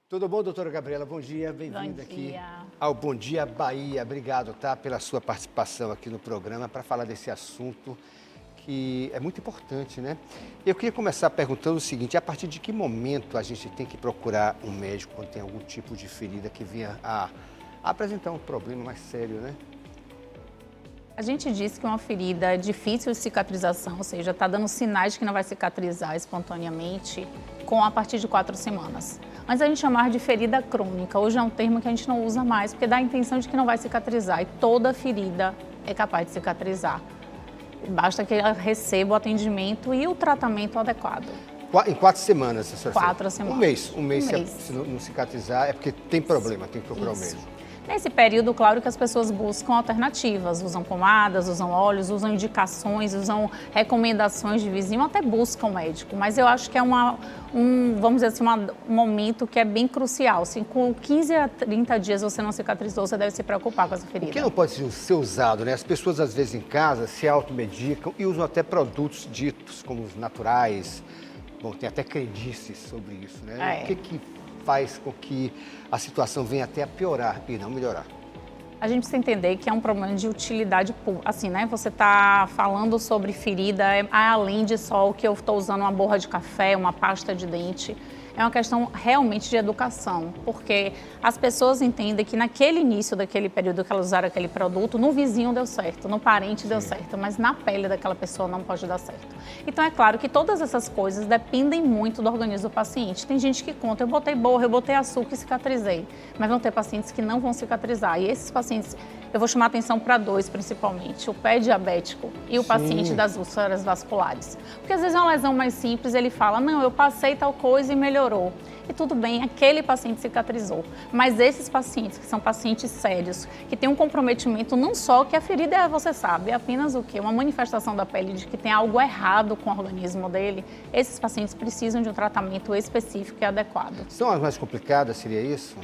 Tudo bom, doutora Gabriela? Bom dia, bem-vinda aqui ao Bom Dia Bahia. Obrigado, tá, pela sua participação aqui no programa para falar desse assunto que é muito importante, né? Eu queria começar perguntando o seguinte: a partir de que momento a gente tem que procurar um médico quando tem algum tipo de ferida que venha a apresentar um problema mais sério, né? A gente diz que uma ferida é difícil de cicatrização, ou seja, está dando sinais de que não vai cicatrizar espontaneamente a partir de 4 semanas. Antes a gente chamava de ferida crônica, hoje é um termo que a gente não usa mais, porque dá a intenção de que não vai cicatrizar, e toda ferida é capaz de cicatrizar. Basta que ela receba o atendimento e o tratamento adequado. Em 4 semanas, a senhora 4 semanas. Um mês. Se não cicatrizar é porque tem problema, tem que procurar o médico. Nesse período, claro que as pessoas buscam alternativas, usam pomadas, usam óleos, usam indicações, usam recomendações de vizinho, até buscam médico. Mas eu acho que é vamos dizer assim, um momento que é bem crucial. Se com 15 a 30 dias você não cicatrizou, você deve se preocupar com essa ferida. O que não pode ser usado, né? As pessoas, às vezes, em casa se automedicam e usam até produtos ditos como os naturais. Bom, tem até crendices sobre isso, né? O que faz com que a situação venha até a piorar e não melhorar? A gente precisa entender que é um problema de utilidade pública. Assim, né? Você está falando sobre ferida, além de só o que eu estou usando uma borra de café, uma pasta de dente. É uma questão realmente de educação, porque as pessoas entendem que naquele início daquele período que elas usaram aquele produto, no vizinho deu certo, no parente deu certo, mas na pele daquela pessoa não pode dar certo. Então é claro que todas essas coisas dependem muito do organismo do paciente. Tem gente que conta, eu botei borra, eu botei açúcar e cicatrizei, mas vão ter pacientes que não vão cicatrizar. E esses pacientes, eu vou chamar a atenção para 2 principalmente, o pé diabético e o paciente das úlceras vasculares. Porque às vezes é uma lesão mais simples, ele fala, não, eu passei tal coisa e melhorou. E tudo bem, aquele paciente cicatrizou. Mas esses pacientes, que são pacientes sérios, que têm um comprometimento não só que a ferida você sabe, é apenas o quê? Uma manifestação da pele de que tem algo errado com o organismo dele, esses pacientes precisam de um tratamento específico e adequado. São as mais complicadas, seria isso?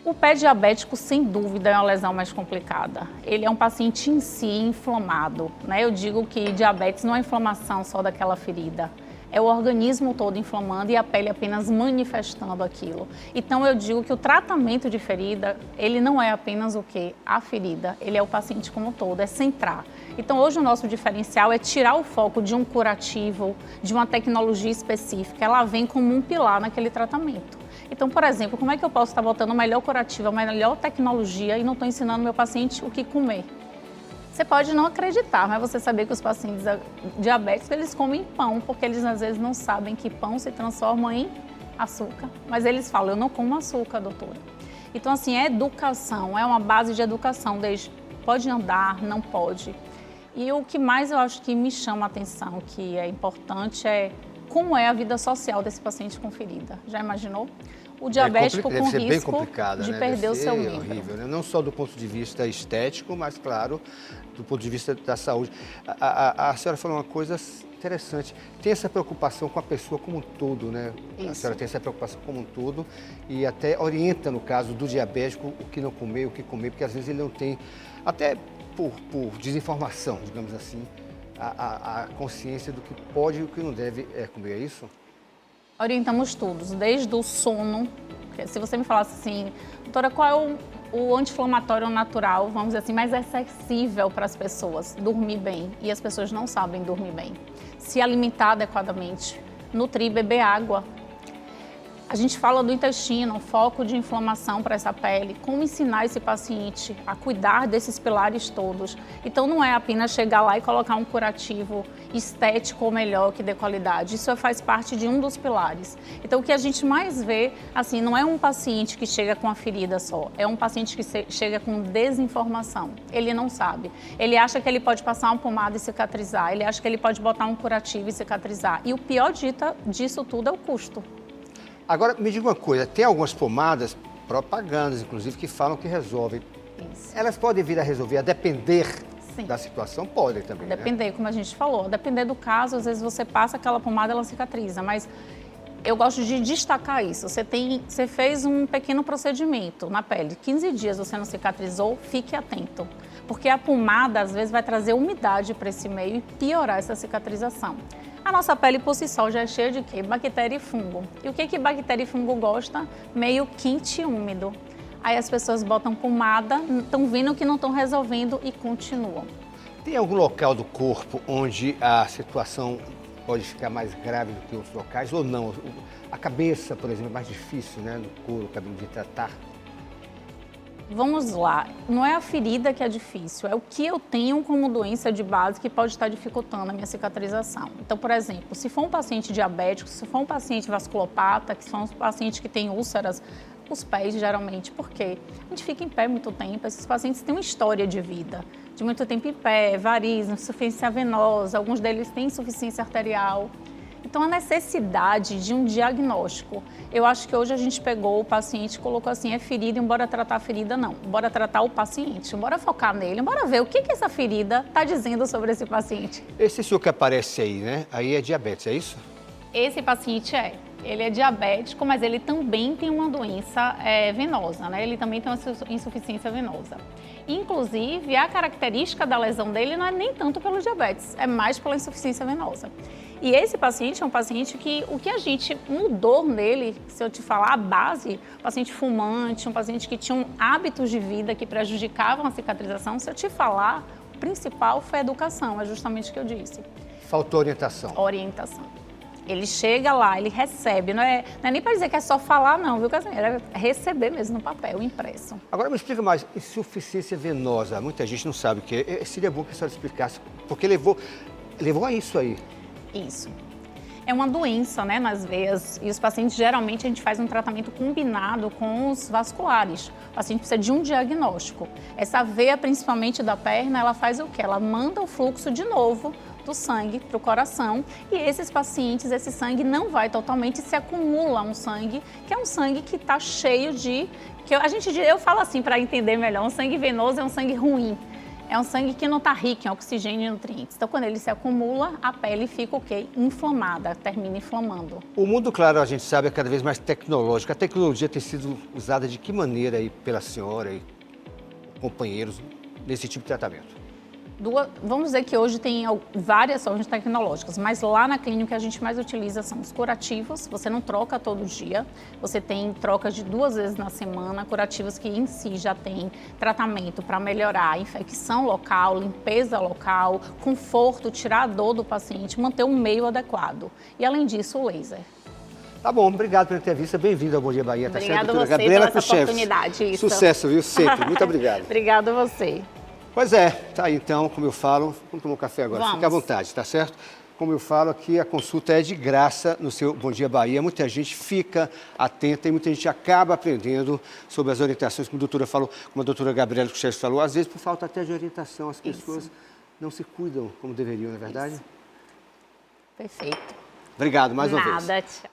O pé diabético, sem dúvida, é uma lesão mais complicada. Ele é um paciente em si inflamado, né? Eu digo que diabetes não é inflamação só daquela ferida. É o organismo todo inflamando e a pele apenas manifestando aquilo. Então eu digo que o tratamento de ferida, ele não é apenas o quê? A ferida, ele é o paciente como um todo, é centrar. Então hoje o nosso diferencial é tirar o foco de um curativo, de uma tecnologia específica. Ela vem como um pilar naquele tratamento. Então, por exemplo, como é que eu posso estar botando o melhor curativo, a melhor tecnologia e não estou ensinando meu paciente o que comer? Você pode não acreditar, mas você saber que os pacientes diabéticos, eles comem pão, porque eles às vezes não sabem que pão se transforma em açúcar. Mas eles falam, eu não como açúcar, doutora. Então, assim, é educação, é uma base de educação, desde pode andar, não pode. E o que mais eu acho que me chama a atenção, que é importante, é como é a vida social desse paciente com ferida. Já imaginou? O diabético com risco de perder o seu membro. Horrível, né? Não só do ponto de vista estético, mas, claro, do ponto de vista da saúde. A senhora falou uma coisa interessante. Tem essa preocupação com a pessoa como um todo, né? Isso. A senhora tem essa preocupação como um todo e até orienta, no caso do diabético, o que não comer, o que comer, porque às vezes ele não tem, até por desinformação, digamos assim, a consciência do que pode e o que não deve comer, é isso? Orientamos todos, desde o sono. Se você me falasse assim, doutora, qual é o anti-inflamatório natural, vamos dizer assim, mais acessível para as pessoas? Dormir bem. E as pessoas não sabem dormir bem. Se alimentar adequadamente, nutrir, beber água. A gente fala do intestino, foco de inflamação para essa pele, como ensinar esse paciente a cuidar desses pilares todos. Então não é apenas chegar lá e colocar um curativo estético ou melhor que dê qualidade. Isso faz parte de um dos pilares. Então o que a gente mais vê, assim, não é um paciente que chega com a ferida só, é um paciente que chega com desinformação. Ele não sabe. Ele acha que ele pode passar uma pomada e cicatrizar, ele acha que ele pode botar um curativo e cicatrizar. E o pior disso tudo é o custo. Agora, me diga uma coisa, tem algumas pomadas, propagandas, inclusive, que falam que resolvem. Isso. Elas podem vir a resolver, a depender da situação? Podem também, depender, né? Como a gente falou, depender do caso, às vezes você passa aquela pomada, ela cicatriza, mas eu gosto de destacar isso. Você fez um pequeno procedimento na pele, 15 dias você não cicatrizou, fique atento. Porque a pomada, às vezes, vai trazer umidade para esse meio e piorar essa cicatrização. A nossa pele por si só já é cheia de quê? Bactéria e fungo. E o que que bactéria e fungo gosta? Meio quente e úmido. Aí as pessoas botam pomada, estão vendo que não estão resolvendo e continuam. Tem algum local do corpo onde a situação pode ficar mais grave do que outros locais ou não? A cabeça, por exemplo, é mais difícil, né, no couro, cabelo de tratar? Vamos lá, não é a ferida que é difícil, é o que eu tenho como doença de base que pode estar dificultando a minha cicatrização. Então, por exemplo, se for um paciente diabético, se for um paciente vasculopata, que são os pacientes que têm úlceras, os pés geralmente, porque a gente fica em pé muito tempo, esses pacientes têm uma história de vida, de muito tempo em pé, varizes, insuficiência venosa, alguns deles têm insuficiência arterial. Então, a necessidade de um diagnóstico. Eu acho que hoje a gente pegou o paciente e colocou assim, é ferida, e bora tratar a ferida, não. Bora tratar o paciente, bora focar nele, bora ver o que essa ferida está dizendo sobre esse paciente. Esse senhor que aparece aí, né? Aí é diabetes, é isso? Esse paciente ele é diabético, mas ele também tem uma doença venosa, né? Ele também tem uma insuficiência venosa. Inclusive, a característica da lesão dele não é nem tanto pelo diabetes, é mais pela insuficiência venosa. E esse paciente é um paciente que o que a gente mudou nele, se eu te falar a base, um paciente fumante, um paciente que tinha hábitos de vida que prejudicavam a cicatrização, se eu te falar, o principal foi a educação, é justamente o que eu disse. Faltou orientação. Orientação. Ele chega lá, ele recebe, não é nem para dizer que é só falar não, viu, Casimiro? É receber mesmo no papel, impresso. Agora me explica mais, insuficiência venosa, muita gente não sabe o que é. Seria bom que a senhora explicasse, porque levou a isso aí. Isso. É uma doença, né, nas veias e os pacientes, geralmente, a gente faz um tratamento combinado com os vasculares. O paciente precisa de um diagnóstico. Essa veia, principalmente da perna, ela faz o quê? Ela manda o fluxo de novo do sangue para o coração e esses pacientes, esse sangue não vai totalmente, se acumula um sangue, que é um sangue que está cheio de... eu falo assim para entender melhor, um sangue venoso é um sangue ruim. É um sangue que não está rico em oxigênio e nutrientes. Então, quando ele se acumula, a pele fica o quê? Inflamada, termina inflamando. O mundo, claro, a gente sabe, é cada vez mais tecnológico. A tecnologia tem sido usada de que maneira aí pela senhora e companheiros nesse tipo de tratamento? Vamos dizer que hoje tem várias formas tecnológicas, mas lá na clínica a gente mais utiliza são os curativos, você não troca todo dia, você tem trocas de 2 vezes na semana, curativos que em si já tem tratamento para melhorar a infecção local, limpeza local, conforto, tirar a dor do paciente, manter um meio adequado. E além disso, o laser. Tá bom, obrigado pela entrevista, bem-vindo ao Bom Dia Bahia. Obrigada a você pela essa oportunidade. Isso. Sucesso, viu? Sempre, muito obrigado. Obrigada a você. Pois é, tá aí então, como eu falo, vamos tomar um café agora, Vamos. Fique à vontade, tá certo? Como eu falo aqui, a consulta é de graça no seu Bom Dia Bahia, muita gente fica atenta e muita gente acaba aprendendo sobre as orientações, como a doutora falou, como a doutora Gabriela Kuchev falou, às vezes por falta até de orientação, as pessoas não se cuidam como deveriam, não é verdade? Isso. Perfeito. Obrigado mais uma vez. Nada, tchau.